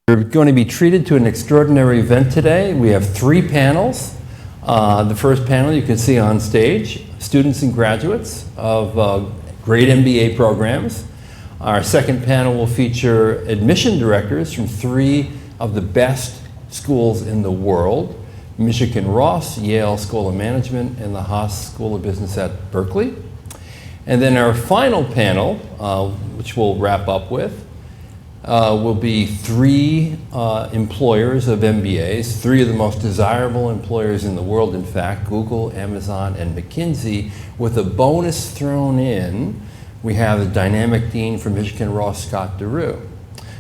We're going to be treated to an extraordinary event today. We have 3 panels. The first panel you can see on stage, students and graduates of great MBA programs. Our second panel will feature admission directors from 3 of the best schools in the world: Michigan Ross, Yale School of Management, and the Haas School of Business at Berkeley. And then our final panel, which we'll wrap up with, will be 3 employers of MBAs, 3 of the most desirable employers in the world, in fact, Google, Amazon, and McKinsey. With a bonus thrown in, we have the dynamic dean from Michigan Ross, Scott DeRue.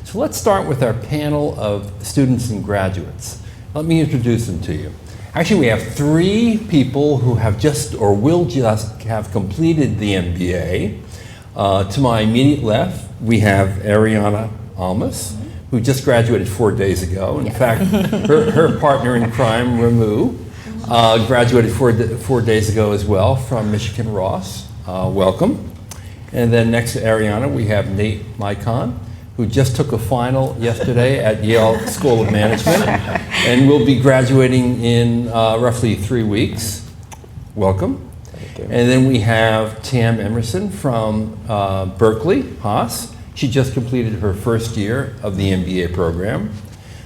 So let's start with our panel of students and graduates. Let me introduce them to you. Actually, we have 3 people who have just or will just have completed the MBA. To my immediate left, we have Ariana Almas, who just graduated 4 days ago. In fact, her partner in crime, Ramu, graduated 4 days ago as well from Michigan Ross. Welcome. And then next to Ariana, we have Nate Micon, who just took a final yesterday at Yale School of Management and will be graduating in roughly 3 weeks. Welcome. Thank you. And then we have Tam Emerson from Berkeley, Haas. She just completed her first year of the MBA program.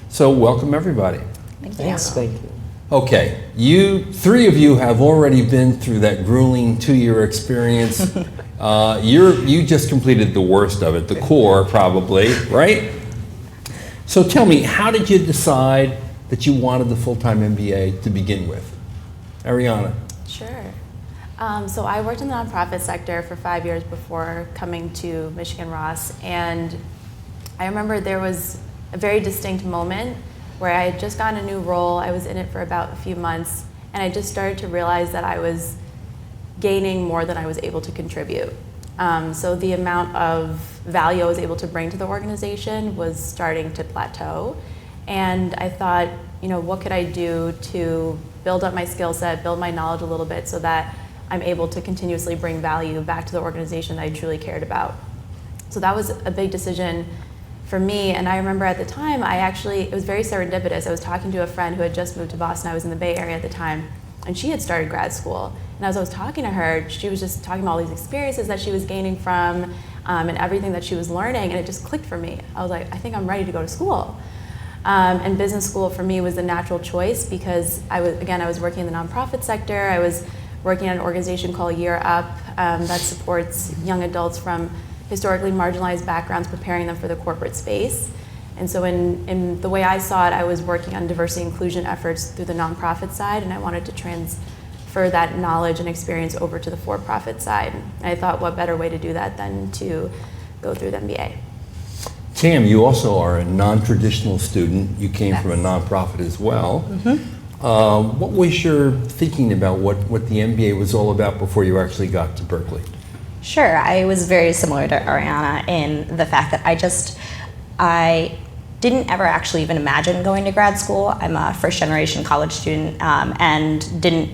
So welcome everybody. Thank you. Thanks. Thank you. Okay, 3 of you have already been through that grueling 2-year experience. You just completed the worst of it, the core probably, right? So tell me, how did you decide that you wanted the full-time MBA to begin with? Ariana. Sure. So I worked in the nonprofit sector for 5 years before coming to Michigan Ross, and I remember there was a very distinct moment where I had just gotten a new role. I was in it for about a few months, and I just started to realize that I was gaining more than I was able to contribute. So the amount of value I was able to bring to the organization was starting to plateau, and I thought, what could I do to build up my skill set, build my knowledge a little bit so that I'm able to continuously bring value back to the organization that I truly cared about. So that was a big decision for me, and I remember at the time, it was very serendipitous. I was talking to a friend who had just moved to Boston. I was in the Bay Area at the time, and she had started grad school. And as I was talking to her, she was just talking about all these experiences that she was gaining from and everything that she was learning, and it just clicked for me. I was like, I think I'm ready to go to school. And business school for me was the natural choice because I was working in the nonprofit sector. I was working at an organization called Year Up that supports young adults from historically marginalized backgrounds, preparing them for the corporate space. And so in the way I saw it, I was working on diversity inclusion efforts through the nonprofit side, and I wanted to transfer that knowledge and experience over to the for-profit side. And I thought, what better way to do that than to go through the MBA. Tam, you also are a non-traditional student. You came from a nonprofit as well. Mm-hmm. What was your thinking about what the MBA was all about before you actually got to Berkeley? Sure, I was very similar to Ariana in the fact that I didn't ever actually even imagine going to grad school. I'm a first-generation college student and didn't,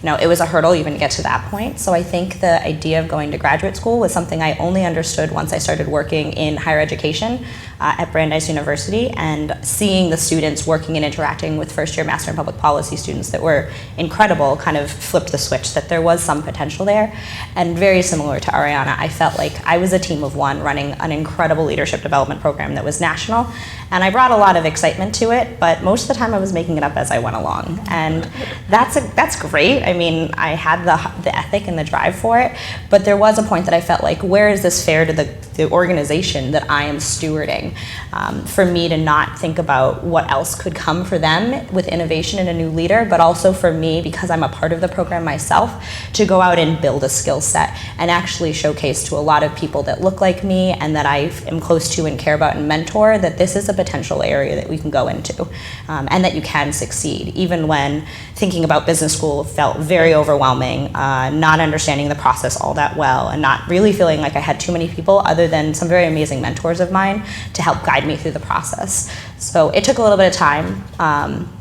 it was a hurdle even to get to that point. So I think the idea of going to graduate school was something I only understood once I started working in higher education at Brandeis University and seeing the students working and interacting with first-year Master in Public Policy students that were incredible kind of flipped the switch that there was some potential there. And very similar to Ariana, I felt like I was a team of one running an incredible leadership development program that was national. And I brought a lot of excitement to it, but most of the time I was making it up as I went along. And that's great. I mean, I had the ethic and the drive for it, but there was a point that I felt like, where is this fair to the organization that I am stewarding? For me to not think about what else could come for them with innovation and a new leader, but also for me, because I'm a part of the program myself, to go out and build a skill set and actually showcase to a lot of people that look like me and that I am close to and care about and mentor that this is a potential area that we can go into and that you can succeed. Even when thinking about business school felt very overwhelming, not understanding the process all that well and not really feeling like I had too many people other than some very amazing mentors of mine to help guide me through the process. So it took a little bit of time,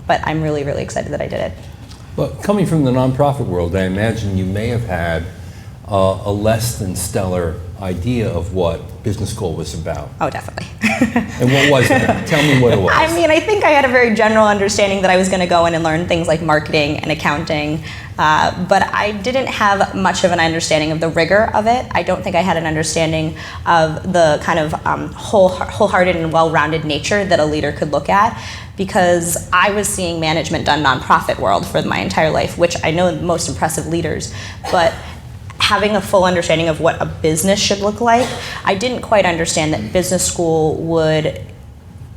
but I'm really, really excited that I did it. Well, coming from the nonprofit world, I imagine you may have had a less than stellar idea of what business school was about. Oh, definitely. And what was it? Tell me what it was. I mean, I think I had a very general understanding that I was going to go in and learn things like marketing and accounting, but I didn't have much of an understanding of the rigor of it. I don't think I had an understanding of the kind of wholehearted and well-rounded nature that a leader could look at, because I was seeing management done nonprofit world for my entire life, which I know the most impressive leaders, but having a full understanding of what a business should look like, I didn't quite understand that business school would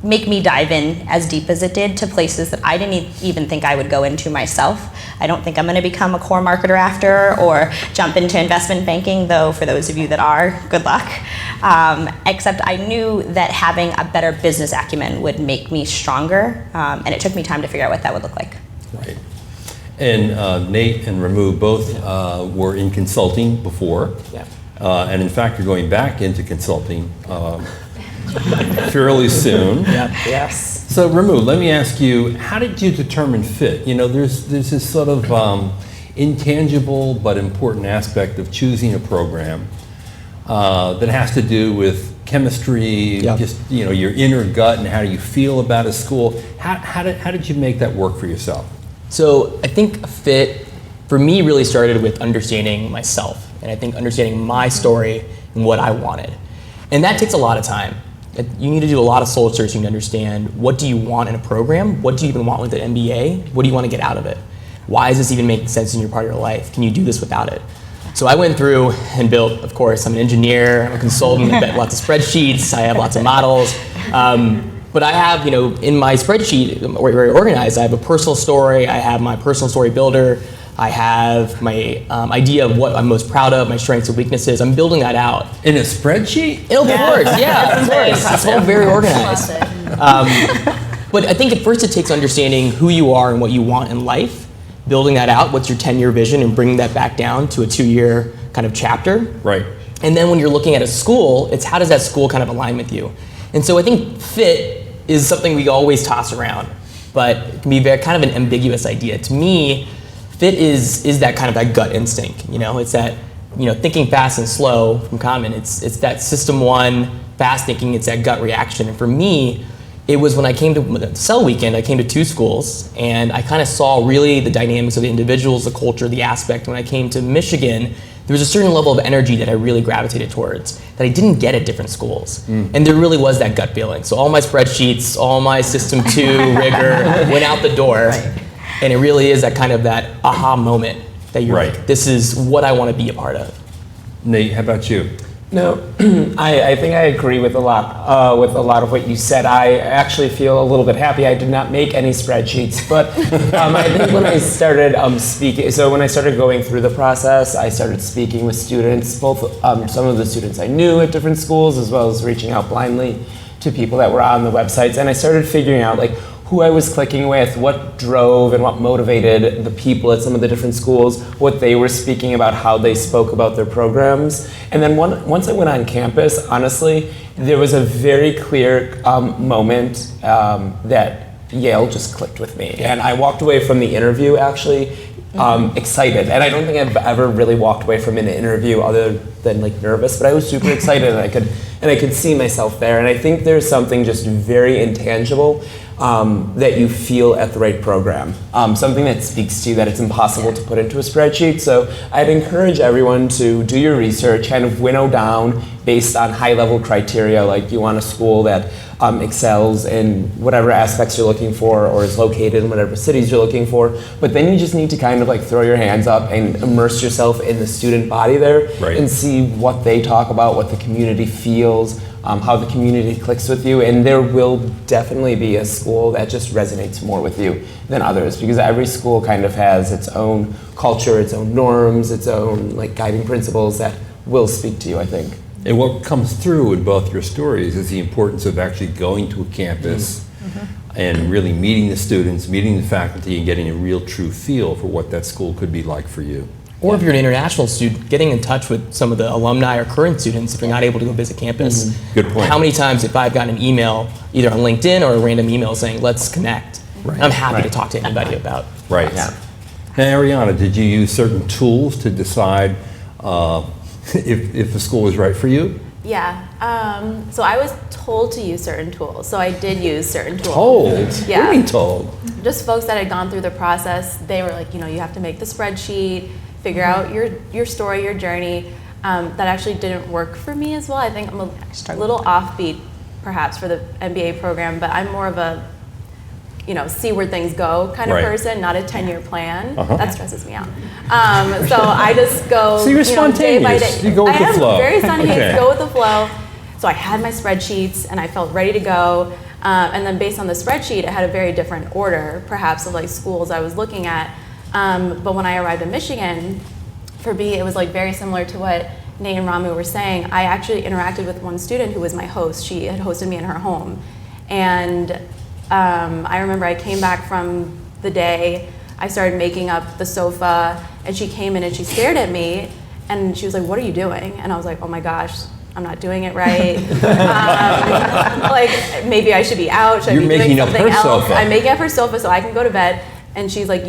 make me dive in as deep as it did to places that I didn't even think I would go into myself. I don't think I'm going to become a core marketer after or jump into investment banking, though for those of you that are, good luck. Except I knew that having a better business acumen would make me stronger, and it took me time to figure out what that would look like. Right. And Nate and Ramu both were in consulting before. Yeah. And in fact, you're going back into consulting fairly soon. Yes. So Ramu, let me ask you, how did you determine fit? You know, there's this sort of intangible but important aspect of choosing a program that has to do with chemistry, just, you know, your inner gut and how do you feel about a school. How did you make that work for yourself? So I think fit for me really started with understanding myself, and I think understanding my story and what I wanted. And that takes a lot of time. You need to do a lot of soul searching to understand, what do you want in a program? What do you even want with an MBA? What do you want to get out of it? Why does this even make sense in your part of your life? Can you do this without it? So I went through and built, of course, I'm an engineer, I'm a consultant, I built lots of spreadsheets, I have lots of models. But I have, you know, in my spreadsheet, very organized, I have a personal story, I have my personal story builder, I have my idea of what I'm most proud of, my strengths and weaknesses. I'm building that out. In a spreadsheet? Of course, yeah, of course. It's all very organized. But I think at first it takes understanding who you are and what you want in life, building that out, what's your 10-year vision, and bringing that back down to a 2-year kind of chapter. Right. And then when you're looking at a school, it's how does that school kind of align with you? And so I think fit is something we always toss around, but it can be very kind of an ambiguous idea. To me, fit is that kind of that gut instinct. You know, it's that, you know, thinking fast and slow from Kahneman. It's that system one, fast thinking. It's that gut reaction. And for me, it was when I came to Cell Weekend. I came to 2 schools, and I kind of saw really the dynamics of the individuals, the culture, the aspect. When I came to Michigan, there was a certain level of energy that I really gravitated towards that I didn't get at different schools. And there really was that gut feeling. So all my spreadsheets, all my System 2 rigor went out the door. Right. And it really is that kind of that aha moment that you're like, this is what I want to be a part of. Nate, how about you? No, I think I agree with a lot of what you said. I actually feel a little bit happy I did not make any spreadsheets, but I think when I started speaking, so when I started going through the process, I started speaking with students, both some of the students I knew at different schools, as well as reaching out blindly to people that were on the websites, and I started figuring out like who I was clicking with, what drove and what motivated the people at some of the different schools, what they were speaking about, how they spoke about their programs. And then once I went on campus, honestly, there was a very clear moment that Yale just clicked with me. And I walked away from the interview actually excited. And I don't think I've ever really walked away from an interview other than like nervous, but I was super excited, and I could see myself there. And I think there's something just very intangible that you feel at the right program. Something that speaks to you that it's impossible to put into a spreadsheet. So I'd encourage everyone to do your research, kind of winnow down based on high-level criteria, like you want a school that excels in whatever aspects you're looking for or is located in whatever cities you're looking for. But then you just need to kind of like throw your hands up and immerse yourself in the student body there and see what they talk about, what the community feels, how the community clicks with you, and there will definitely be a school that just resonates more with you than others, because every school kind of has its own culture, its own norms, its own like guiding principles that will speak to you, I think. And what comes through in both your stories is the importance of actually going to a campus and really meeting the students, meeting the faculty, and getting a real true feel for what that school could be like for you. Or if you're an international student, getting in touch with some of the alumni or current students if you're not able to go visit campus. Good point. How many times have I gotten an email, either on LinkedIn or a random email saying, let's connect. I'm happy to talk to anybody about. Right. Now, Ariana, did you use certain tools to decide if the school was right for you? Yeah. So I was told to use certain tools. So I did use certain tools. Told? What do Yeah. you mean told? Just folks that had gone through the process, they were like, you know, you have to make the spreadsheet, figure out your story, your journey. That actually didn't work for me as well. I think I'm a little offbeat perhaps for the MBA program, but I'm more of a, you know, see where things go kind of Right. person, not a 10-year plan. Uh-huh. That stresses me out. So I just go, So you're you know, day by spontaneous. day. You go with the flow. I am very spontaneous, Okay. go with the flow. So I had my spreadsheets and I felt ready to go. And then based on the spreadsheet, it had a very different order, perhaps of like schools I was looking at. But when I arrived in Michigan, for me, it was like very similar to what Nate and Ramu were saying. I actually interacted with one student who was my host. She had hosted me in her home. And I remember I came back from the day, I started making up the sofa, and she came in and she stared at me, and she was like, "What are you doing?" And I was like, "Oh my gosh, I'm not doing it right. Like, maybe I should be out. Should You're I be making doing up something her else?" sofa. I'm making up her sofa so I can go to bed. And she's like,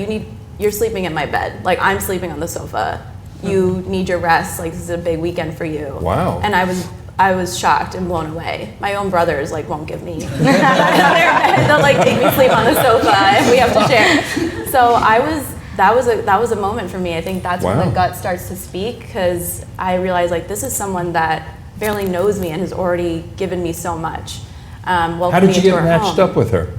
"You're sleeping in my bed. Like, I'm sleeping on the sofa. You need your rest. Like, this is a big weekend for you." Wow. And I was shocked and blown away. My own brothers like won't give me their bed. They'll like make me sleep on the sofa and we have to share. So that was a moment for me. I think that's when Wow. the gut starts to speak, because I realized like this is someone that barely knows me and has already given me so much. How did you get matched up with her?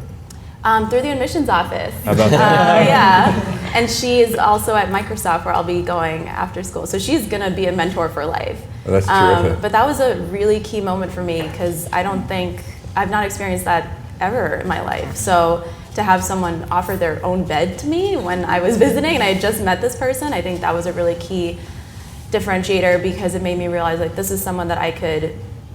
Through the admissions office. How about that? Yeah. And she is also at Microsoft, where I'll be going after school. So she's going to be a mentor for life. Oh, that's terrific. But that was a really key moment for me, because I've not experienced that ever in my life. So to have someone offer their own bed to me when I was visiting and I had just met this person, I think that was a really key differentiator, because it made me realize like this is someone that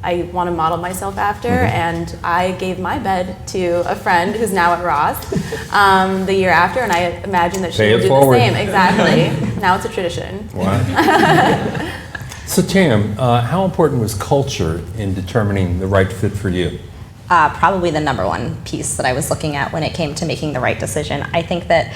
I want to model myself after. And I gave my bed to a friend who's now at Ross the year after, and I imagine that she Pay will it do forward. the same. Exactly. Now it's a tradition. Wow. So Tam, how important was culture in determining the right fit for you? Probably the number one piece that I was looking at when it came to making the right decision. I think that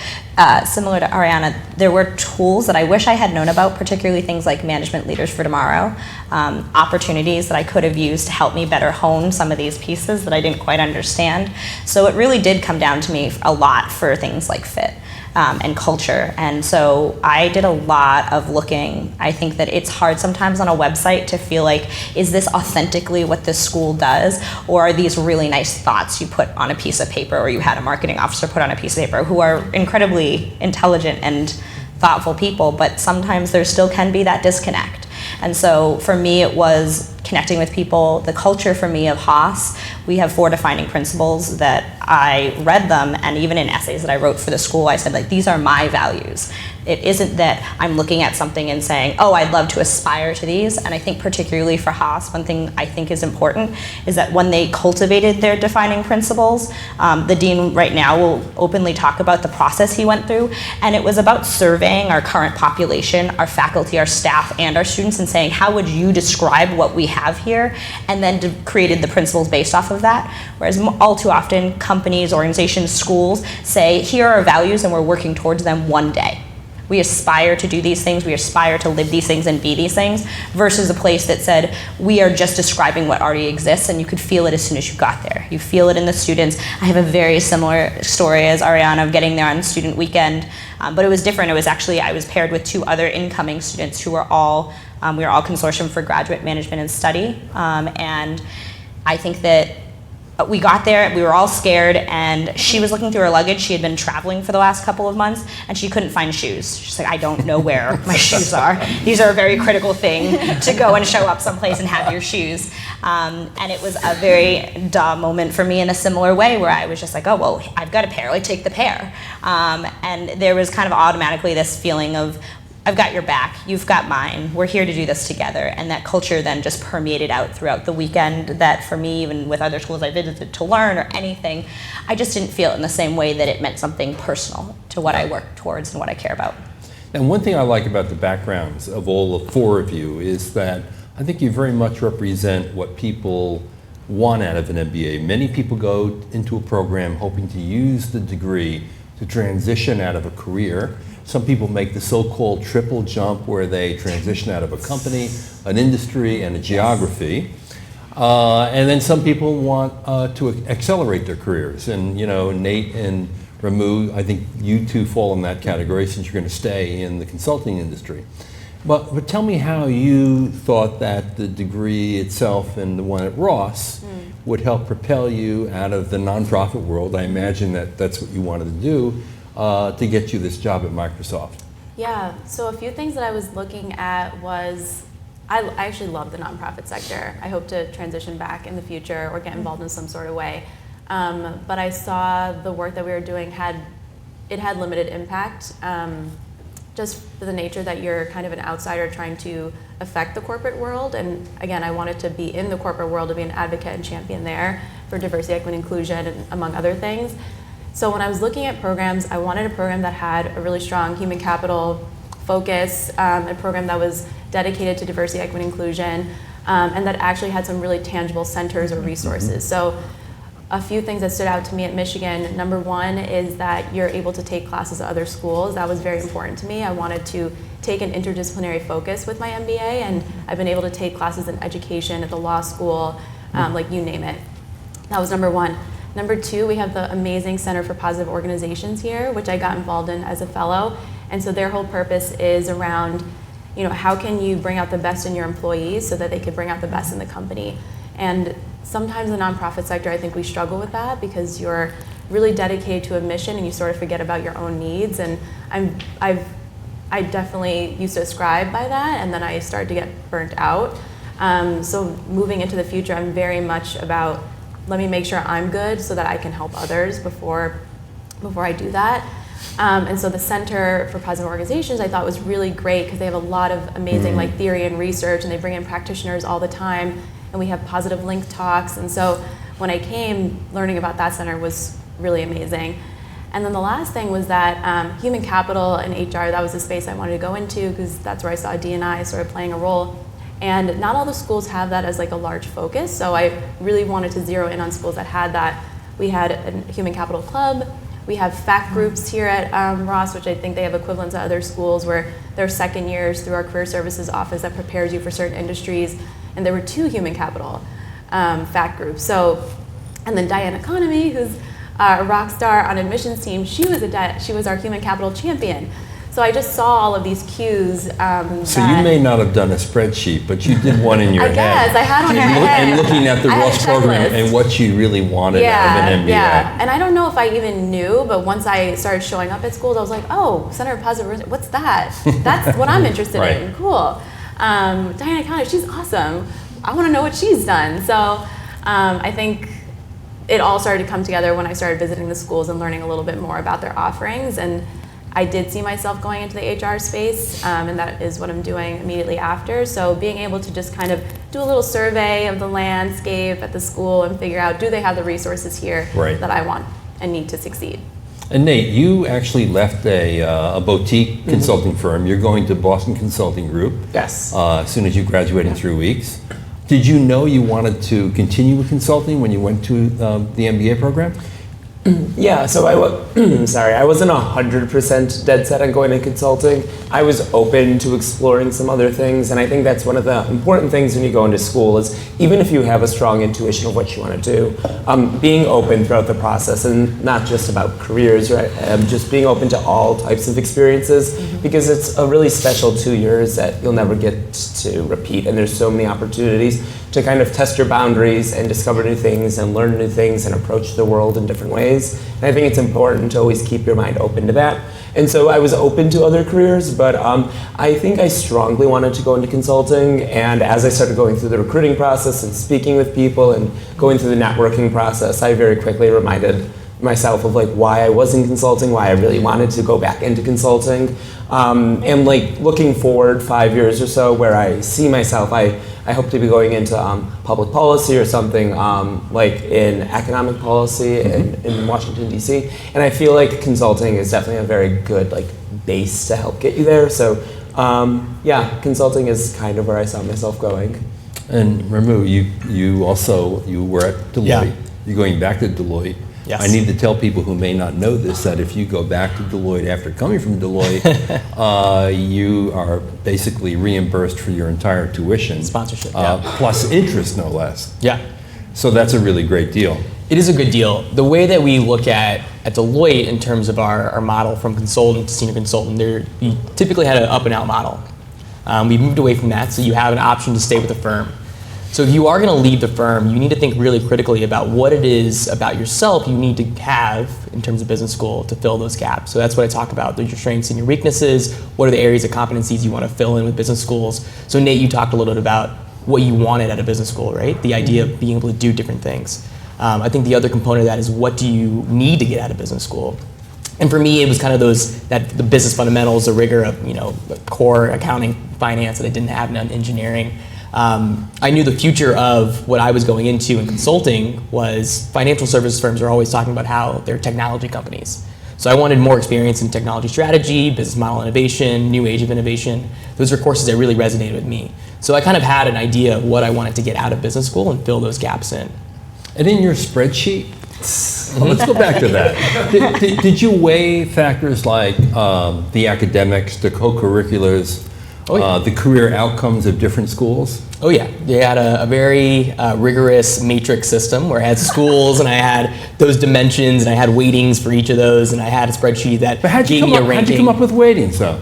similar to Ariana, there were tools that I wish I had known about, particularly things like Management Leaders for Tomorrow, opportunities that I could have used to help me better hone some of these pieces that I didn't quite understand. So it really did come down to me a lot for things like fit. And culture. And so I did a lot of looking. I think that it's hard sometimes on a website to feel like, is this authentically what this school does? Or are these really nice thoughts you put on a piece of paper, or you had a marketing officer put on a piece of paper, who are incredibly intelligent and thoughtful people, but sometimes there still can be that disconnect. And so for me, it was connecting with people. The culture for me of Haas, we have 4 defining principles that I read them, and even in essays that I wrote for the school, I said, like, these are my values. It isn't that I'm looking at something and saying, oh, I'd love to aspire to these. And I think particularly for Haas, one thing I think is important is that when they cultivated their defining principles, the dean right now will openly talk about the process he went through. And it was about surveying our current population, our faculty, our staff, and our students, and saying, how would you describe what we have here? And then created the principles based off of that. Whereas all too often, companies, organizations, schools say, here are our values and we're working towards them one day. We aspire to do these things, we aspire to live these things and be these things, versus a place that said, we are just describing what already exists, and you could feel it as soon as you got there. You feel it in the students. I have a very similar story as Ariana of getting there on student weekend, but it was different. It was actually, I was paired with 2 other incoming students who were all, we were all Consortium for Graduate Management and Study, and I think that we got there, we were all scared, and she was looking through her luggage. She had been traveling for the last couple of months, and she couldn't find shoes. She's like, I don't know where my shoes are. These are a very critical thing to go and show up someplace and have your shoes. And it was a very duh moment for me in a similar way, where I was just like, oh, well, I've got a pair, like take the pair. And there was kind of automatically this feeling of, I've got your back, you've got mine, we're here to do this together. And that culture then just permeated out throughout the weekend, that for me, even with other schools I visited to learn or anything, I just didn't feel it in the same way that it meant something personal to what I work towards and what I care about. And one thing I like about the backgrounds of all the 4 of you is that I think you very much represent what people want out of an MBA. Many people go into a program hoping to use the degree to to transition out of a career. Some people make the so-called triple jump where they transition out of a company, an industry, and a geography. And then some people want to accelerate their careers. And Nate and Ramu, I think you two fall in that category since you're going to stay in the consulting industry. But tell me how you thought that the degree itself and the one at Ross would help propel you out of the nonprofit world. I imagine that that's what you wanted to do to get you this job at Microsoft. Yeah, so a few things that I was looking at was, I actually love the nonprofit sector. I hope to transition back in the future or get involved in some sort of way. But I saw the work that we were doing had limited impact. Just for the nature that you're kind of an outsider trying to affect the corporate world. And again, I wanted to be in the corporate world to be an advocate and champion there for diversity, equity, inclusion, and among other things. So when I was looking at programs, I wanted a program that had a really strong human capital focus, a program that was dedicated to diversity, equity, inclusion, and that actually had some really tangible centers or resources. So a few things that stood out to me at Michigan. Number one is that you're able to take classes at other schools. That was very important to me. I wanted to take an interdisciplinary focus with my MBA, and I've been able to take classes in education at the law school, like you name it. That was number one. Number two, we have the amazing Center for Positive Organizations here, which I got involved in as a fellow. And so their whole purpose is around, how can you bring out the best in your employees so that they could bring out the best in the company? And sometimes in the nonprofit sector, I think we struggle with that because you're really dedicated to a mission and you sort of forget about your own needs. And I definitely used to ascribe by that, and then I started to get burnt out. So moving into the future, I'm very much about, let me make sure I'm good so that I can help others before I do that. And so the Center for Positive Organizations I thought was really great because they have a lot of amazing theory and research, and they bring in practitioners all the time. And we have positive link talks. And so when I came, learning about that center was really amazing. And then the last thing was that human capital and HR, that was the space I wanted to go into because that's where I saw D&I sort of playing a role. And not all the schools have that as like a large focus. So I really wanted to zero in on schools that had that. We had a human capital club. We have fact groups here at Ross, which I think they have equivalents at other schools where there are second years through our career services office that prepares you for certain industries. And there were 2 human capital fact groups. So, and then Diane Economy, who's a rock star on admissions team, she was our human capital champion. So I just saw all of these cues. So you may not have done a spreadsheet, but you did one in your head. I guess, I had one in my head. And looking at the Ross program and what you really wanted out of an MBA. Yeah, and I don't know if I even knew, but once I started showing up at schools, I was like, oh, Center of Positive, what's that? That's what I'm interested in, cool. Diana Connor, she's awesome. I want to know what she's done. So I think it all started to come together when I started visiting the schools and learning a little bit more about their offerings. And I did see myself going into the HR space, and that is what I'm doing immediately after. So being able to just kind of do a little survey of the landscape at the school and figure out, do they have the resources here that I want and need to succeed? And Nate, you actually left a boutique consulting firm. You're going to Boston Consulting Group. Yes. As soon as you graduate in 3 weeks. Did you know you wanted to continue with consulting when you went to the MBA program? Yeah, so I wasn't 100% dead set on going to consulting. I was open to exploring some other things, and I think that's one of the important things when you go into school is even if you have a strong intuition of what you want to do, being open throughout the process, and not just about careers, right? Just being open to all types of experiences, because it's a really special 2 years that you'll never get to repeat, and there's so many opportunities to kind of test your boundaries and discover new things and learn new things and approach the world in different ways. And I think it's important to always keep your mind open to that. And so I was open to other careers, but I think I strongly wanted to go into consulting. And as I started going through the recruiting process and speaking with people and going through the networking process, I very quickly reminded myself of like why I was in consulting, why I really wanted to go back into consulting. And like looking forward 5 years or so where I see myself, I hope to be going into public policy or something like in economic policy in Washington, D.C. And I feel like consulting is definitely a very good like base to help get you there. So yeah, consulting is kind of where I saw myself going. And Ramu, you were at Deloitte. Yeah. You're going back to Deloitte. Yes. I need to tell people who may not know this that if you go back to Deloitte after coming from Deloitte, you are basically reimbursed for your entire tuition. Sponsorship, yeah. Plus interest, no less. Yeah. So that's a really great deal. It is a good deal. The way that we look at Deloitte in terms of our model from consultant to senior consultant, we typically had an up and out model. We moved away from that, so you have an option to stay with the firm. So if you are going to leave the firm, you need to think really critically about what it is about yourself you need to have in terms of business school to fill those gaps. So that's what I talk about. There's your strengths and your weaknesses. What are the areas of competencies you want to fill in with business schools? So Nate, you talked a little bit about what you wanted at a business school, right? The idea of being able to do different things. I think the other component of that is what do you need to get out of business school? And for me, it was kind of the business fundamentals, the rigor of core accounting, finance that I didn't have in engineering. I knew the future of what I was going into in consulting was financial services firms are always talking about how they're technology companies. So I wanted more experience in technology strategy, business model innovation, new age of innovation. Those were courses that really resonated with me. So I kind of had an idea of what I wanted to get out of business school and fill those gaps in. And in your spreadsheet, let's go back to that. Did you weigh factors like the academics, the co-curriculars, the career outcomes of different schools? Oh yeah, they had a very rigorous matrix system where I had schools and I had those dimensions and I had weightings for each of those and I had a spreadsheet that gave me a ranking. How'd you come up with weightings though?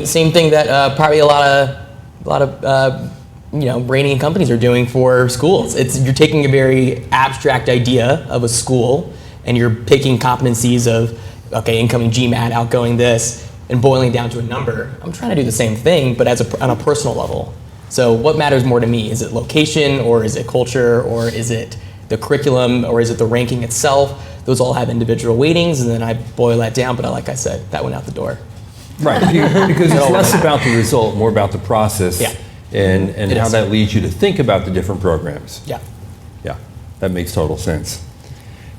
Same thing that probably a lot of branding companies are doing for schools. You're taking a very abstract idea of a school and you're picking competencies of, okay, incoming GMAT, outgoing this, and boiling down to a number. I'm trying to do the same thing, but on a personal level. So what matters more to me? Is it location, or is it culture, or is it the curriculum, or is it the ranking itself? Those all have individual weightings, and then I boil that down, but like I said, that went out the door. Right, because it's less about the result, more about the process. Yeah. And how that leads you to think about the different programs. Yeah. Yeah, that makes total sense.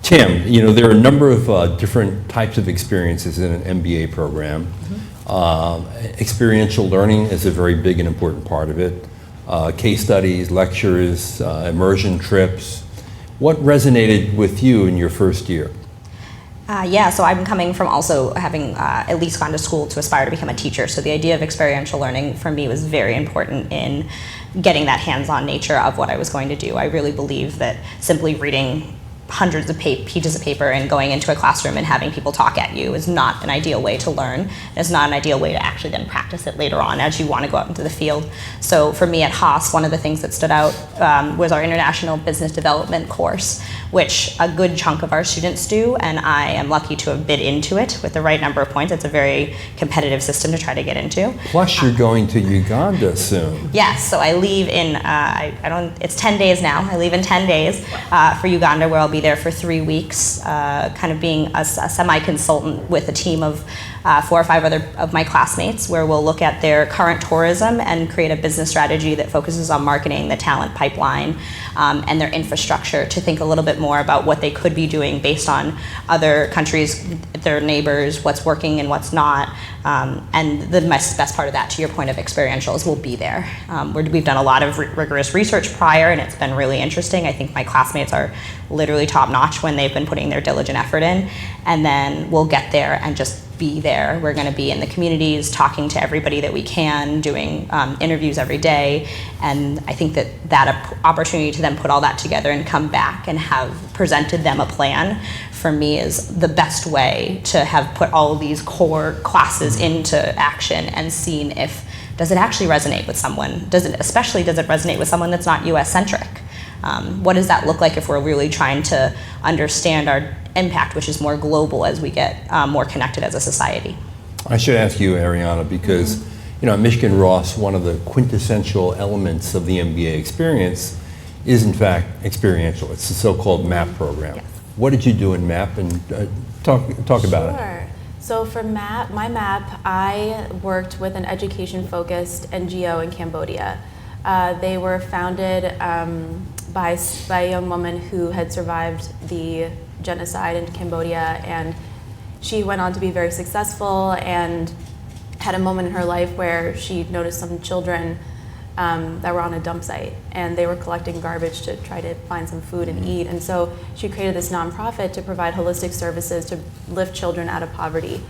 Tim, there are a number of different types of experiences in an MBA program. Experiential learning is a very big and important part of it. Case studies, lectures, immersion trips. What resonated with you in your first year? So I'm coming from also having at least gone to school to aspire to become a teacher. So the idea of experiential learning for me was very important in getting that hands-on nature of what I was going to do. I really believe that simply reading hundreds of pages of paper and going into a classroom and having people talk at you is not an ideal way to learn. It's not an ideal way to actually then practice it later on as you want to go out into the field. So for me at Haas, one of the things that stood out was our International Business Development course, which a good chunk of our students do, and I am lucky to have bid into it with the right number of points. It's a very competitive system to try to get into. Plus you're going to Uganda soon. Yes, so I leave in, it's 10 days now. I leave in 10 days for Uganda, where I'll be there for 3 weeks, kind of being a semi-consultant with a team of 4 or 5 other of my classmates, where we'll look at their current tourism and create a business strategy that focuses on marketing, the talent pipeline, and their infrastructure, to think a little bit more about what they could be doing based on other countries, their neighbors, what's working and what's not. And the best part of that, to your point of experientials, will be there. We've done a lot of rigorous research prior, and it's been really interesting. I think my classmates are literally top-notch when they've been putting their diligent effort in. And then we'll get there and just be there. We're going to be in the communities, talking to everybody that we can, doing interviews every day. And I think that opportunity to then put all that together and come back and have presented them a plan, for me, is the best way to have put all of these core classes into action and seen if, does it actually resonate with someone? Does it resonate with someone that's not US centric? What does that look like if we're really trying to understand our impact, which is more global as we get more connected as a society? I should ask you, Ariana, because at Michigan Ross, one of the quintessential elements of the MBA experience is in fact experiential. It's the so-called MAP program. Yes. What did you do in MAP, and talk about it? Sure. So for my MAP, I worked with an education-focused NGO in Cambodia. They were founded by a young woman who had survived the genocide in Cambodia, and she went on to be very successful and had a moment in her life where she noticed some children that were on a dump site, and they were collecting garbage to try to find some food and eat. And so she created this nonprofit to provide holistic services to lift children out of poverty.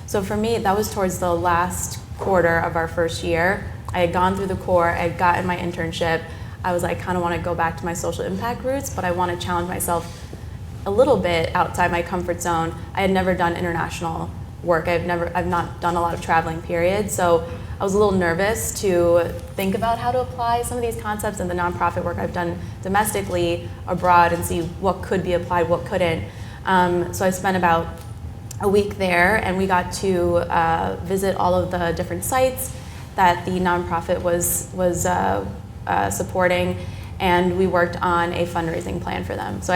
So for me, that was towards the last quarter of our first year. I had gone through the core, I had gotten my internship. I was like, I kind of want to go back to my social impact roots, but I want to challenge myself a little bit outside my comfort zone. I had never done international work. I've not done a lot of traveling, period. So I was a little nervous to think about how to apply some of these concepts in the nonprofit work I've done domestically abroad and see what could be applied, what couldn't. So I spent about a week there, and we got to visit all of the different sites that the nonprofit was supporting, and we worked on a fundraising plan for them. So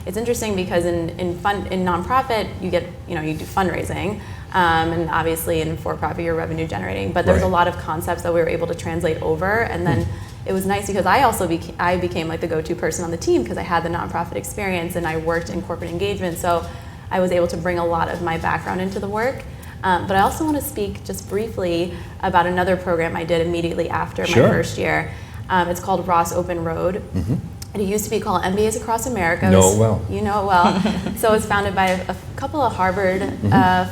it's interesting because in nonprofit you do fundraising, and obviously in for-profit you're revenue generating. But there's a lot of concepts that we were able to translate over, and then it was nice because I became like the go-to person on the team because I had the nonprofit experience and I worked in corporate engagement. So I was able to bring a lot of my background into the work. But I also want to speak just briefly about another program I did immediately after my first year. It's called Ross Open Road. It used to be called MBAs Across America. Know it well. You know it well. So it was founded by a couple of Harvard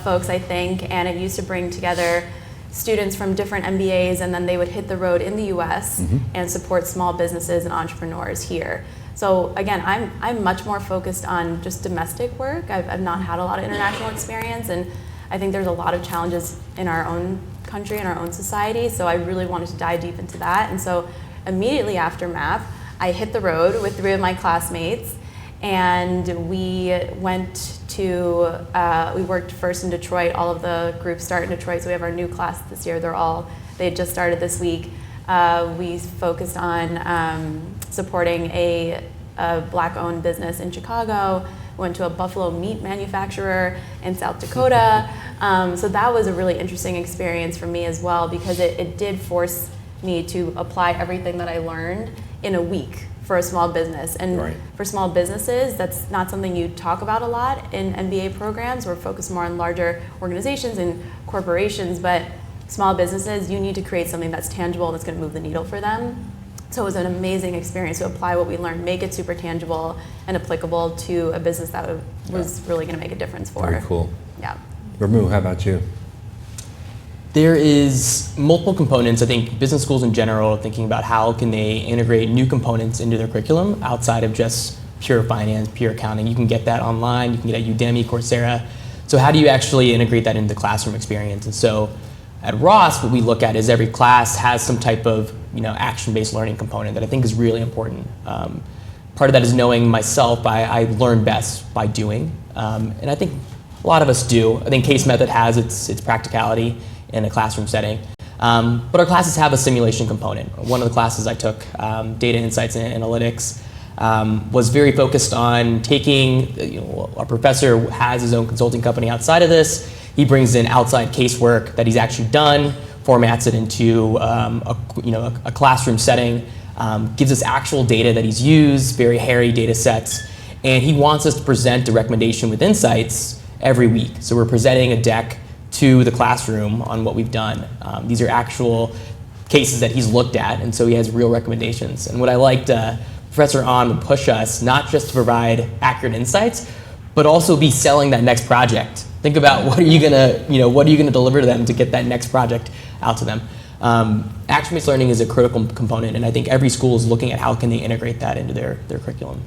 folks, I think, and it used to bring together students from different MBAs, and then they would hit the road in the US and support small businesses and entrepreneurs here. So again, I'm much more focused on just domestic work. I've not had a lot of international experience, and I think there's a lot of challenges in our own country and our own society, so I really wanted to dive deep into that. And so immediately after MAP, I hit the road with 3 of my classmates, and we went to, we worked first in Detroit. All of the groups start in Detroit, so we have our new class this year. They had just started this week. We focused on supporting a Black-owned business in Chicago. Went to a buffalo meat manufacturer in South Dakota. So that was a really interesting experience for me as well, because it did force me to apply everything that I learned in a week for a small business. And for small businesses, that's not something you talk about a lot in MBA programs. We're focused more on larger organizations and corporations, but small businesses, you need to create something that's tangible and that's going to move the needle for them. So it was an amazing experience to apply what we learned, make it super tangible and applicable to a business that was really going to make a difference for. Very cool. Yeah. Ramu, how about you? There is multiple components. I think business schools in general are thinking about how can they integrate new components into their curriculum outside of just pure finance, pure accounting. You can get that online. You can get at Udemy, Coursera. So how do you actually integrate that into the classroom experience? And so at Ross, what we look at is every class has some type of action-based learning component that I think is really important. Part of that is knowing myself. I learn best by doing, and I think a lot of us do. I think case method has its practicality in a classroom setting, but our classes have a simulation component. One of the classes I took, data insights and analytics, was very focused on taking. Our professor has his own consulting company outside of this. He brings in outside casework that he's actually done, formats it into a classroom setting, gives us actual data that he's used, very hairy data sets, and he wants us to present a recommendation with insights every week. So we're presenting a deck to the classroom on what we've done. These are actual cases that he's looked at, and so he has real recommendations. And what I liked, Professor Ahn would push us not just to provide accurate insights, but also be selling that next project. Think about what are you gonna deliver to them to get that next project out to them. Action-based learning is a critical component, and I think every school is looking at how can they integrate that into their curriculum.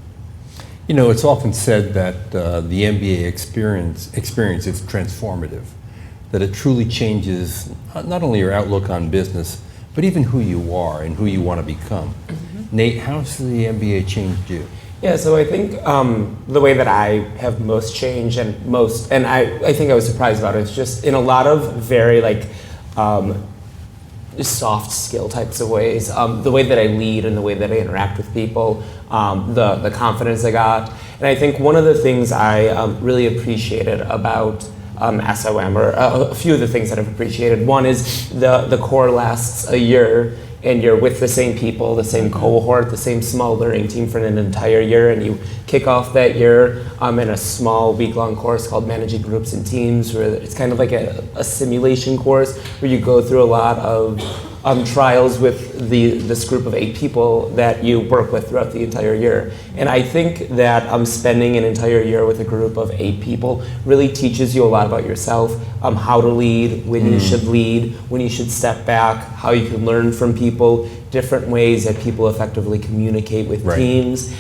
It's often said that the MBA experience is transformative, that it truly changes not only your outlook on business, but even who you are and who you want to become. Nate, how's the MBA changed you? Yeah, so I think the way that I have most changed and I think I was surprised about it, is just in a lot of very soft skill types of ways. The way that I lead and the way that I interact with people, the confidence I got. And I think one of the things I really appreciated about SOM, or a few of the things that I've appreciated. One is the core lasts a year, and you're with the same people, the same cohort, the same small learning team for an entire year, and you kick off that year in a small week-long course called Managing Groups and Teams, where it's kind of like a simulation course where you go through a lot of trials with this group of 8 people that you work with throughout the entire year. And I think that spending an entire year with a group of 8 people really teaches you a lot about yourself, how to lead, when you should lead, when you should step back, how you can learn from people, different ways that people effectively communicate with teams.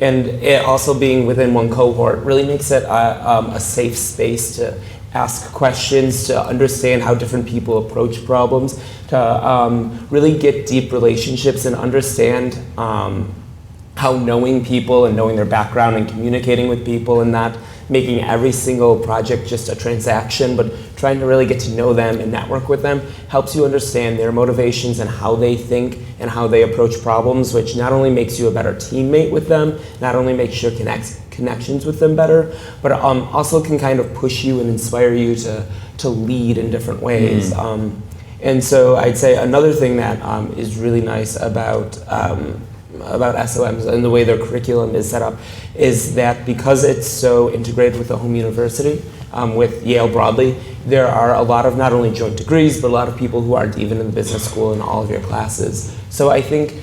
And it also being within one cohort really makes it a safe space to ask questions, to understand how different people approach problems, to really get deep relationships and understand how knowing people and knowing their background and communicating with people and not making every single project just a transaction, but trying to really get to know them and network with them helps you understand their motivations and how they think and how they approach problems, which not only makes you a better teammate with them, not only makes your connections with them better, but also can kind of push you and inspire you to lead in different ways. And so I'd say another thing that is really nice about SOMs and the way their curriculum is set up is that because it's so integrated with the home university, with Yale broadly, there are a lot of not only joint degrees, but a lot of people who aren't even in the business school in all of your classes. So I think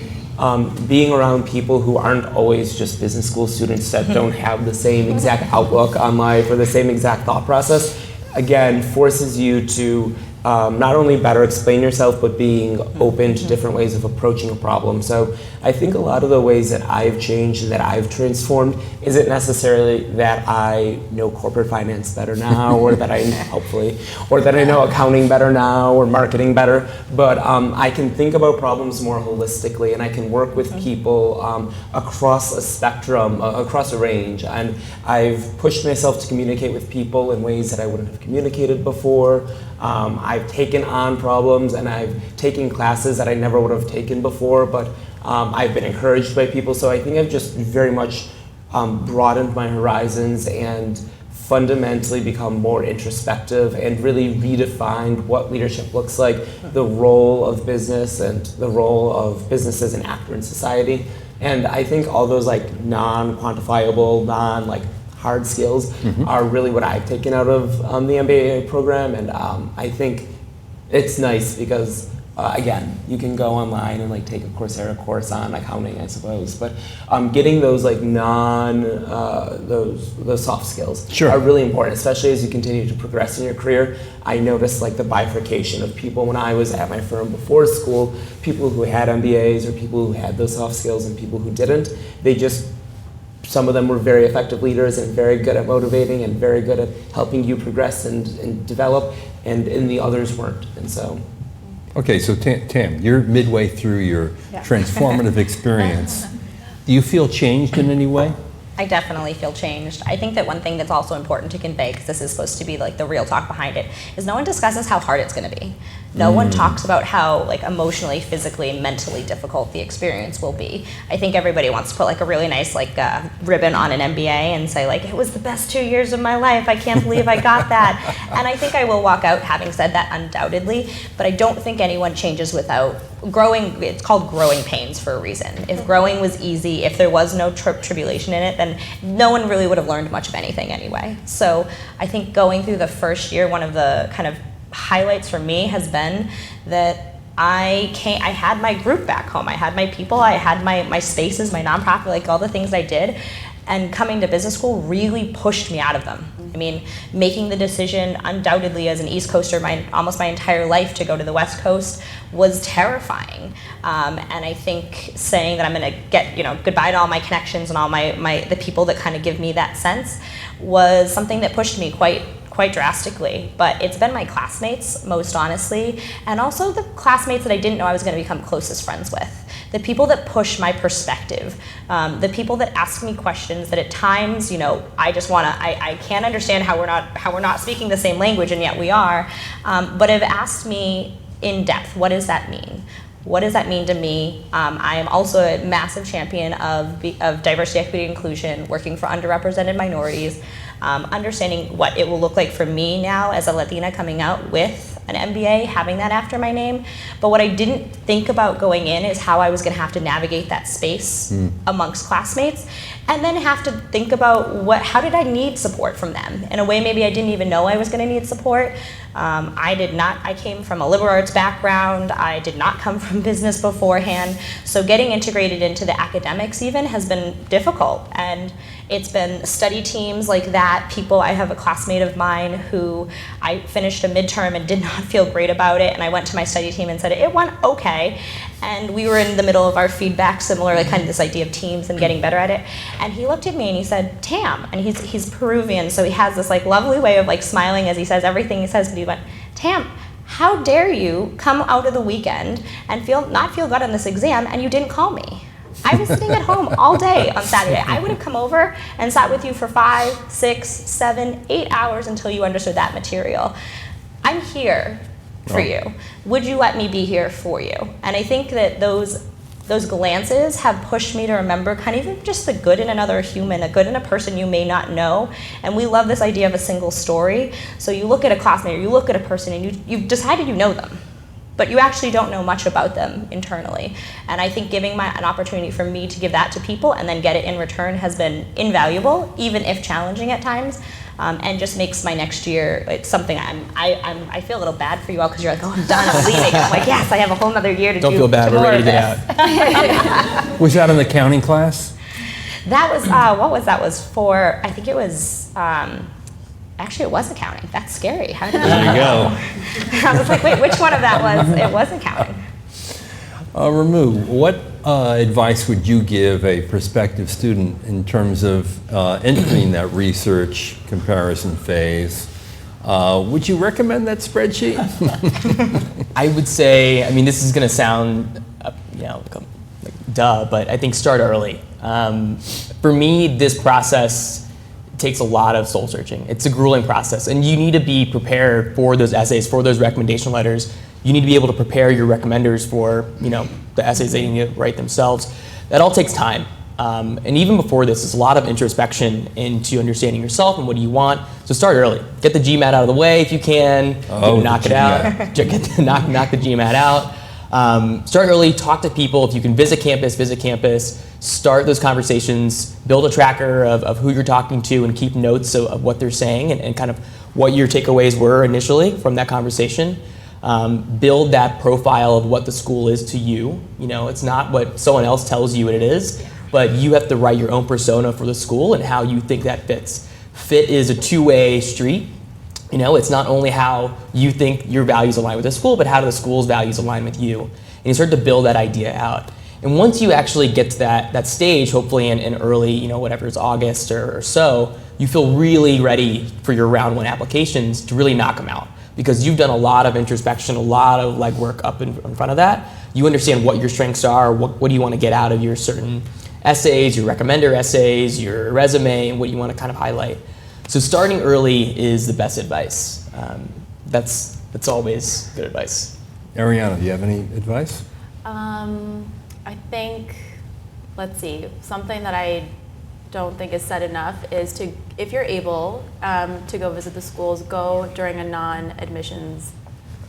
being around people who aren't always just business school students that don't have the same exact outlook on life or the same exact thought process, again, forces you to not only better explain yourself, but being open to different ways of approaching a problem. So I think a lot of the ways that I've changed and that I've transformed isn't necessarily that I know corporate finance better now, or that I hopefully, or that I know accounting better now, or marketing better, but I can think about problems more holistically, and I can work with people across a spectrum, across a range, and I've pushed myself to communicate with people in ways that I wouldn't have communicated before. I've taken on problems and I've taken classes that I never would have taken before, but I've been encouraged by people. So I think I've just very much broadened my horizons and fundamentally become more introspective and really redefined what leadership looks like, the role of business and the role of business as an actor in society. And I think all those like non-quantifiable, hard skills are really what I've taken out of the MBA program, and I think it's nice because again, you can go online and take a Coursera course on accounting, I suppose, but getting those those soft skills are really important, especially as you continue to progress in your career. I noticed the bifurcation of people when I was at my firm before school, people who had MBAs or people who had those soft skills and people who didn't. Some of them were very effective leaders and very good at motivating and very good at helping you progress and develop, and the others weren't. And so. Okay, so Tam, you're midway through your transformative experience. Do you feel changed in any way? I definitely feel changed. I think that one thing that's also important to convey, because this is supposed to be the real talk behind it, is no one discusses how hard it's going to be. No one talks about how emotionally, physically, mentally difficult the experience will be. I think everybody wants to put a really nice ribbon on an MBA and say it was the best 2 years of my life. I can't believe I got that. And I think I will walk out having said that undoubtedly, but I don't think anyone changes without growing. It's called growing pains for a reason. If growing was easy, if there was no tribulation in it, then no one really would have learned much of anything anyway. So I think going through the first year, one of the kind of highlights for me has been that I had my group back home. I had my people, I had my spaces, my nonprofit, all the things I did. And coming to business school really pushed me out of them. I mean, making the decision undoubtedly as an East Coaster almost my entire life to go to the West Coast was terrifying. And I think saying that I'm gonna get goodbye to all my connections and all the people that kind of give me that sense was something that pushed me quite drastically. But it's been my classmates, most honestly, and also the classmates that I didn't know I was going to become closest friends with. The people that push my perspective, the people that ask me questions that at times, I can't understand how we're not speaking the same language, and yet we are, but have asked me in depth, what does that mean? What does that mean to me? I am also a massive champion of diversity, equity, inclusion, working for underrepresented minorities, understanding what it will look like for me now as a Latina coming out with an MBA, having that after my name. But what I didn't think about going in is how I was going to have to navigate that space amongst classmates. and then have to think about how did I need support from them in a way maybe I didn't even know I was going to need support. I came from a liberal arts background. I did not come from business beforehand. So getting integrated into the academics even has been difficult. And it's been study teams like that. I have a classmate of mine who I finished a midterm and did not feel great about it. And I went to my study team and said, it went okay. And we were in the middle of our feedback, similar, like kind of this idea of teams and getting better at it. And he looked at me and he said, Tam, and he's Peruvian, so he has this like lovely way of like smiling as he says everything he says, but he went, Tam, how dare you come out of the weekend and not feel good on this exam and you didn't call me? I was sitting at home all day on Saturday. I would have come over and sat with you for 5, 6, 7, 8 hours until you understood that material. I'm here for you. Would you let me be here for you? And I think that those glances have pushed me to remember kind of even just the good in another human, a good in a person you may not know. And we love this idea of a single story. So you look at a classmate or you look at a person and you've decided you know them, but you actually don't know much about them internally. And I think giving an opportunity for me to give that to people and then get it in return has been invaluable, even if challenging at times. And just makes my next year, it's something I feel a little bad for you all because you're like, oh, I'm done, I'm leaving. I'm like, yes, I have a whole other year to do. Don't feel bad, we're ready to get out. Was that an accounting class? That was, I think it was, actually it was accounting. That's scary. How did I There you go. I was like, wait, which one of that was? It was accounting. Ramu, what advice would you give a prospective student in terms of entering that research comparison phase? Would you recommend that spreadsheet? I would say, I mean, this is going to sound, like duh, but I think start early. For me, this process takes a lot of soul searching. It's a grueling process, and you need to be prepared for those essays, for those recommendation letters. You need to be able to prepare your recommenders for, the essays they need to write themselves. That all takes time. And even before this, there's a lot of introspection into understanding yourself and what do you want. So start early. Get the GMAT out of the way if you can. Knock it out. knock the GMAT out. Start early. Talk to people. If you can visit campus. Start those conversations. Build a tracker of who you're talking to and keep notes of what they're saying and kind of what your takeaways were initially from that conversation. Build that profile of what the school is to you. It's not what someone else tells you what it is, but you have to write your own persona for the school and how you think that fits. Fit is a two-way street. It's not only how you think your values align with the school, but how do the school's values align with you. And you start to build that idea out. And once you actually get to that stage, hopefully in early, whatever it's August or so, you feel really ready for your round 1 applications to really knock them out. Because you've done a lot of introspection, a lot of legwork up in front of that. You understand what your strengths are, what do you want to get out of your certain essays, your recommender essays, your resume, and what you want to kind of highlight. So starting early is the best advice. That's always good advice. Ariana, do you have any advice? I think, let's see, something that I don't think is said enough is to, if you're able to go visit the schools, go during a non-admissions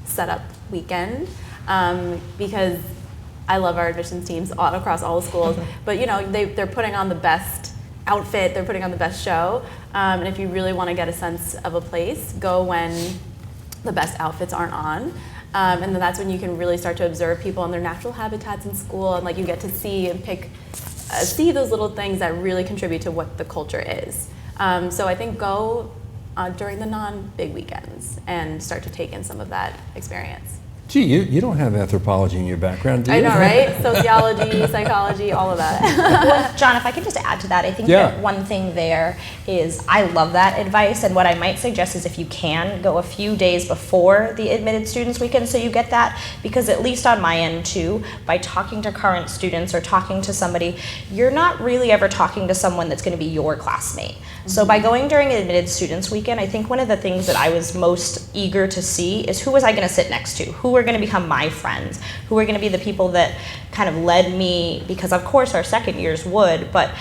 setup weekend, because I love our admissions teams all across all the schools, but they're putting on the best outfit, they're putting on the best show, and if you really want to get a sense of a place, go when the best outfits aren't on. And then that's when you can really start to observe people in their natural habitats in school, and you get to see and see those little things that really contribute to what the culture is. So I think go during the non-big weekends and start to take in some of that experience. Gee, you don't have anthropology in your background, do you? I know, right? Sociology, psychology, all of that. Well, John, if I could just add to that, I think that one thing there is I love that advice, and what I might suggest is if you can, go a few days before the admitted students weekend so you get that, because at least on my end too, by talking to current students or talking to somebody, you're not really ever talking to someone that's going to be your classmate. So by going during admitted students weekend, I think one of the things that I was most eager to see is who was I going to sit next to? Who were going to become my friends? Who were going to be the people that kind of led me? Because of course our second years would, but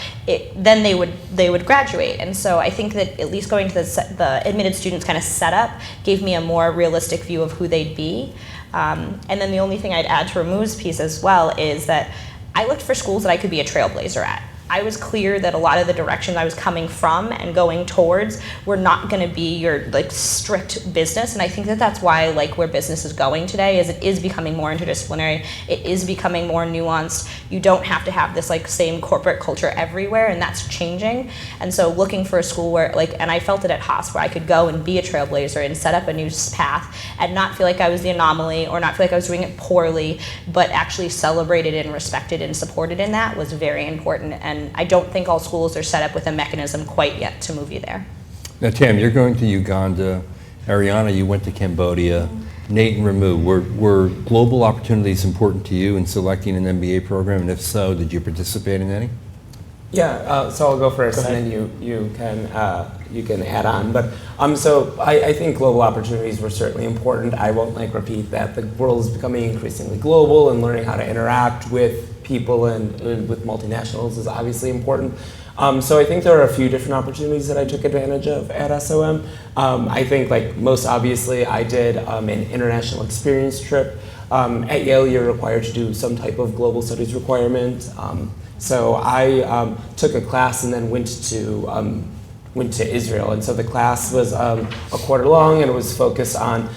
then they would graduate. And so I think that at least going to the admitted students kind of setup gave me a more realistic view of who they'd be. And then the only thing I'd add to Ramu's piece as well is that I looked for schools that I could be a trailblazer at. I was clear that a lot of the directions I was coming from and going towards were not going to be your like strict business. And I think that that's why like where business is going today is it is becoming more interdisciplinary. It is becoming more nuanced. You don't have to have this like same corporate culture everywhere, and that's changing. And so looking for a school where like, and I felt it at Haas, where I could go and be a trailblazer and set up a new path and not feel like I was the anomaly or not feel like I was doing it poorly, but actually celebrated and respected and supported in that was very important. And I don't think all schools are set up with a mechanism quite yet to move you there. Now, Tam, you're going to Uganda. Ariana, you went to Cambodia. Nate and Ramu, were global opportunities important to you in selecting an MBA program? And if so, did you participate in any? Yeah, so I'll go first, and then you can add on. But so I think global opportunities were certainly important. I won't like repeat that the world is becoming increasingly global, and learning how to interact with people and with multinationals is obviously important. So I think there are a few different opportunities that I took advantage of at SOM. I think like most obviously I did an international experience trip. At Yale, you're required to do some type of global studies requirement. So I took a class and then went to Israel. And so the class was a quarter long, and it was focused on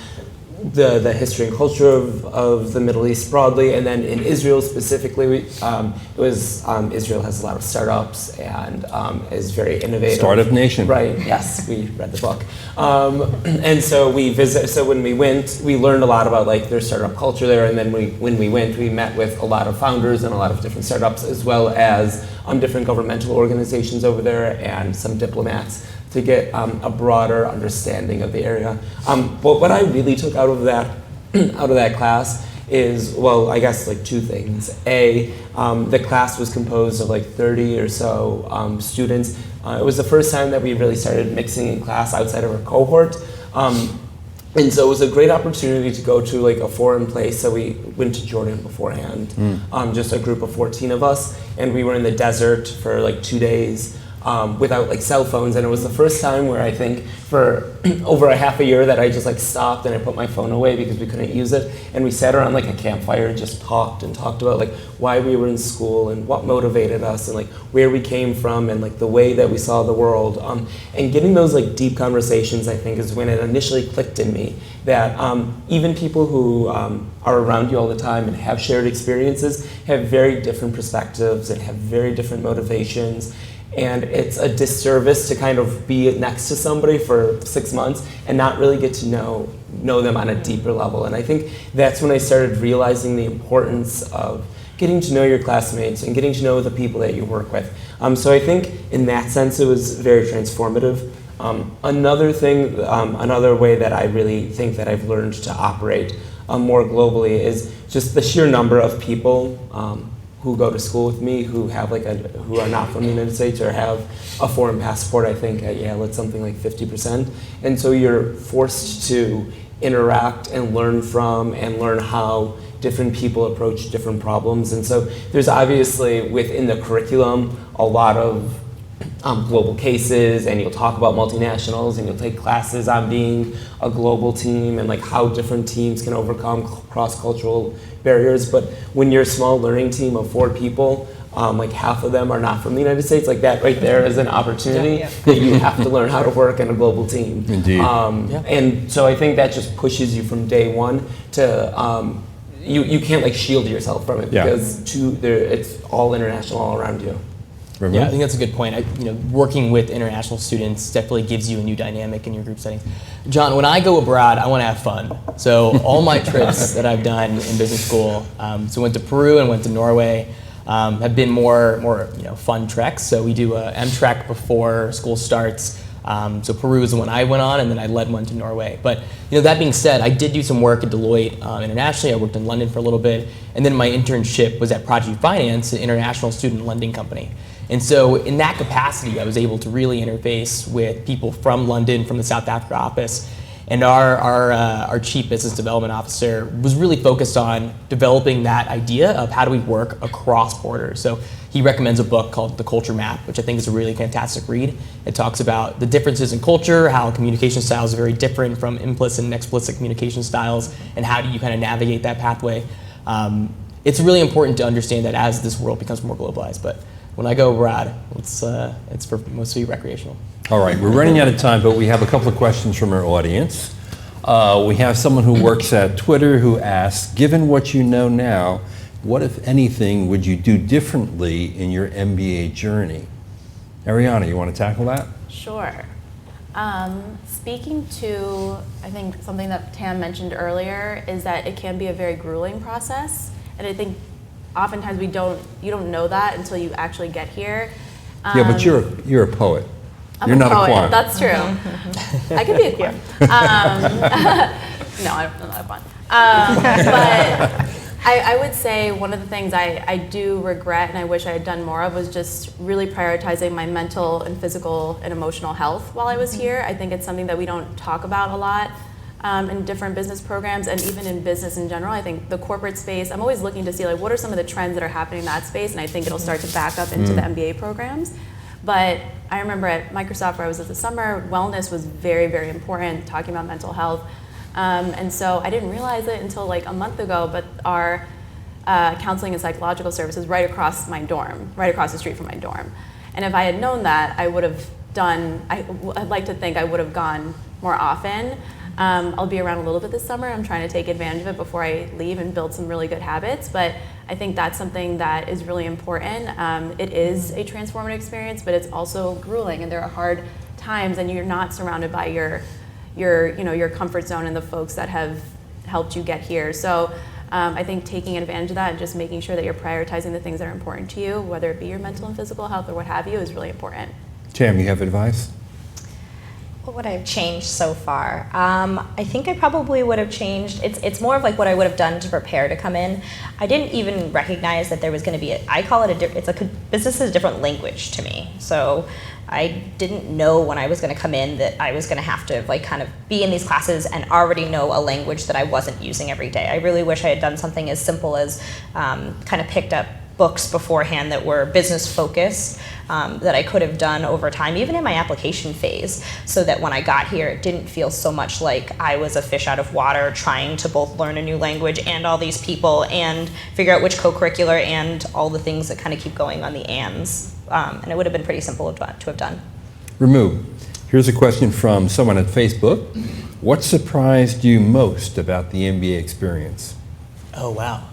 the history and culture of the Middle East broadly, and then in Israel specifically, it was Israel has a lot of startups and is very innovative. Startup nation. Right, yes, we read the book. And so when we went, we learned a lot about like their startup culture there, and then when we went, we met with a lot of founders and a lot of different startups, as well as different governmental organizations over there and some diplomats, to get a broader understanding of the area. But what I really took out of that class is, well, I guess like two things. The class was composed of like 30 or so students. It was the first time that we really started mixing in class outside of our cohort. And so it was a great opportunity to go to like a foreign place. So we went to Jordan beforehand, just a group of 14 of us, and we were in the desert for like 2 days. Without like cell phones, and it was the first time where I think for over a half a year that I just like stopped and I put my phone away because we couldn't use it, and we sat around like a campfire and just talked about like why we were in school and what motivated us and like where we came from and like the way that we saw the world, and getting those like deep conversations, I think, is when it initially clicked in me that even people who are around you all the time and have shared experiences have very different perspectives and have very different motivations. And it's a disservice to kind of be next to somebody for 6 months and not really get to know them on a deeper level. And I think that's when I started realizing the importance of getting to know your classmates and getting to know the people that you work with. So I think in that sense it was very transformative. Another way that I really think that I've learned to operate more globally is just the sheer number of people who go to school with me who have who are not from the United States or have a foreign passport. I think at Yale it's something like 50%, and so you're forced to interact and learn from and learn how different people approach different problems. And so there's obviously within the curriculum a lot of global cases, and you'll talk about multinationals, and you'll take classes on being a global team and like how different teams can overcome cross-cultural barriers. But when you're a small learning team of 4 people, like half of them are not from the United States, like that right there is an opportunity that you have to learn how to work in a global team. Indeed. And so I think that just pushes you from day one to you can't like shield yourself from it because it's all international all around you. Remember? Yeah, I think that's a good point. Working with international students definitely gives you a new dynamic in your group settings. John, when I go abroad, I want to have fun. So all my trips that I've done in business school, so went to Peru and went to Norway, have been more fun treks. So we do a M-Trek before school starts. So Peru is the one I went on, and then I led one to Norway. But that being said, I did do some work at Deloitte internationally. I worked in London for a little bit, and then my internship was at Project Finance, an international student lending company. And so in that capacity, I was able to really interface with people from London, from the South Africa office, and our chief business development officer was really focused on developing that idea of how do we work across borders. So he recommends a book called The Culture Map, which I think is a really fantastic read. It talks about the differences in culture, how communication styles are very different from implicit and explicit communication styles, and how do you kind of navigate that pathway. It's really important to understand that as this world becomes more globalized. But when I go abroad, it's for mostly recreational. All right, we're running out of time, but we have a couple of questions from our audience. We have someone who works at Twitter who asks, given what you know now, what, if anything, would you do differently in your MBA journey? Ariana, you want to tackle that? Sure. Speaking to, I think something that Tam mentioned earlier is that it can be a very grueling process, and I think oftentimes you don't know that until you actually get here. Yeah, but you're a poet. I'm You're not poet. a quant. That's true. I could be a quant. No, I'm not a quant. But I would say one of the things I do regret and I wish I had done more of was just really prioritizing my mental and physical and emotional health while I was here. I think it's something that we don't talk about a lot in different business programs and even in business in general. I think the corporate space, I'm always looking to see like what are some of the trends that are happening in that space, and I think it'll start to back up into the MBA programs. But I remember at Microsoft where I was at the summer, wellness was very, very important, talking about mental health. And so I didn't realize it until like a month ago, but our counseling and psychological services right across my dorm, right across the street from my dorm. And if I had known that, I would have I'd like to think I would have gone more often. I'll be around a little bit this summer. I'm trying to take advantage of it before I leave and build some really good habits. But I think that's something that is really important. It is a transformative experience, but it's also grueling, and there are hard times, and you're not surrounded by your comfort zone and the folks that have helped you get here. So I think taking advantage of that and just making sure that you're prioritizing the things that are important to you, whether it be your mental and physical health or what have you, is really important. Tam, you have advice? What would I have changed so far? I think I probably would have changed. It's more of like what I would have done to prepare to come in. I didn't even recognize that there was going to be I call it business is a different language to me. So I didn't know when I was going to come in that I was going to have to like kind of be in these classes and already know a language that I wasn't using every day. I really wish I had done something as simple as kind of picked up books beforehand that were business focused that I could have done over time, even in my application phase, so that when I got here, it didn't feel so much like I was a fish out of water trying to both learn a new language and all these people and figure out which co-curricular and all the things that kind of keep going on the ands. And it would have been pretty simple to have done. Ramu, here's a question from someone at Facebook. What surprised you most about the MBA experience? Oh, wow.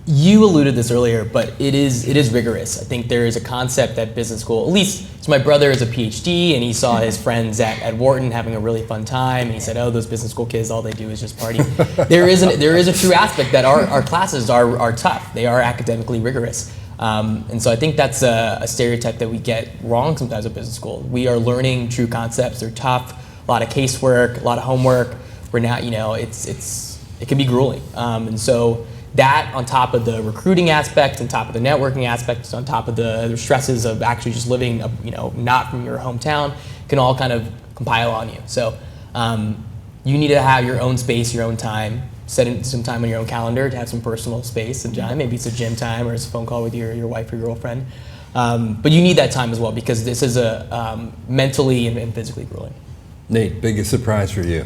You alluded this earlier, but it is rigorous. I think there is a concept at business school, at least, so my brother is a PhD, and he saw his friends at Wharton having a really fun time, and he said, oh, those business school kids, all they do is just party. There is a true aspect that our classes are tough. They are academically rigorous. And so I think that's a stereotype that we get wrong sometimes at business school. We are learning true concepts. They're tough, a lot of casework, a lot of homework. We're not, it can be grueling. And so that on top of the recruiting aspect, on top of the networking aspects, on top of the stresses of actually just living, not from your hometown, can all kind of compile on you. So you need to have your own space, your own time. Set some time on your own calendar to have some personal space and time. Maybe it's a gym time or it's a phone call with your wife or girlfriend. But you need that time as well because this is a mentally and physically grueling. Nate, biggest surprise for you?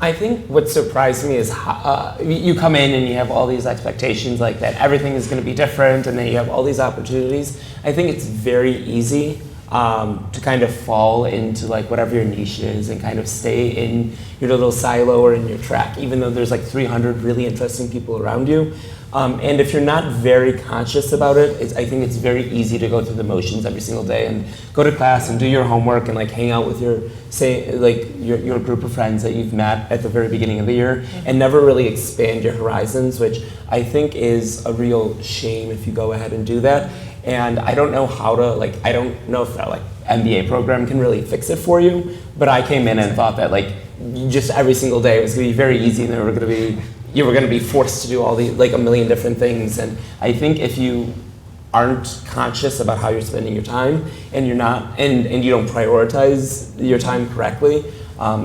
I think what surprised me is how, you come in and you have all these expectations like that everything is going to be different and then you have all these opportunities. I think it's very easy to kind of fall into like whatever your niche is and kind of stay in your little silo or in your track, even though there's like 300 really interesting people around you. And if you're not very conscious about it, I think it's very easy to go through the motions every single day and go to class and do your homework and like hang out with your group of friends that you've met at the very beginning of the year and never really expand your horizons, which I think is a real shame if you go ahead and do that. And I don't know how to I don't know if that MBA program can really fix it for you, but I came in and thought that just every single day it was going to be very easy and you were going to be forced to do all these a million different things. And I think if you aren't conscious about how you're spending your time and you're not and you don't prioritize your time correctly,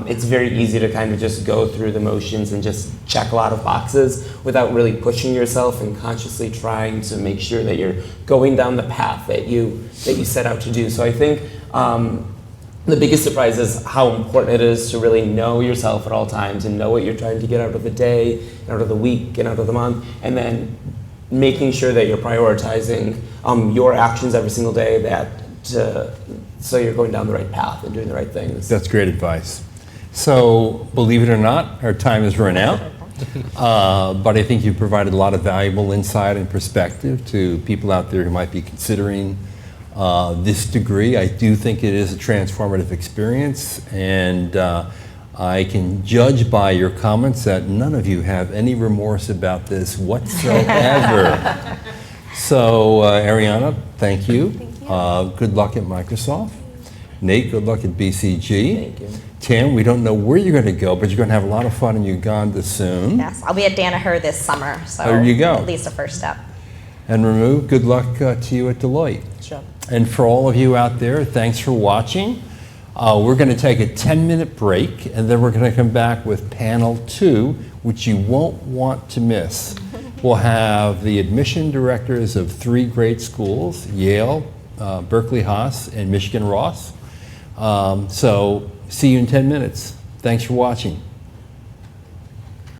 it's very easy to kind of just go through the motions and just check a lot of boxes without really pushing yourself and consciously trying to make sure that you're going down the path that you set out to do. So I think the biggest surprise is how important it is to really know yourself at all times and know what you're trying to get out of the day, and out of the week, and out of the month, and then making sure that you're prioritizing your actions every single day so you're going down the right path and doing the right things. That's great advice. So, believe it or not, our time has run out. But I think you've provided a lot of valuable insight and perspective to people out there who might be considering this degree. I do think it is a transformative experience, and I can judge by your comments that none of you have any remorse about this whatsoever. So, Ariana, thank you. Good luck at Microsoft. Nate, good luck at BCG. Thank you. Tam, we don't know where you're going to go, but you're going to have a lot of fun in Uganda soon. Yes, I'll be at Danaher this summer, so There you go. at least a first step. And Ramu, good luck to you at Deloitte. Sure. And for all of you out there, thanks for watching. We're going to take a 10-minute break, and then we're going to come back with panel 2, which you won't want to miss. We'll have the admission directors of 3 great schools, Yale, Berkeley Haas, and Michigan Ross. So see you in 10 minutes. Thanks for watching.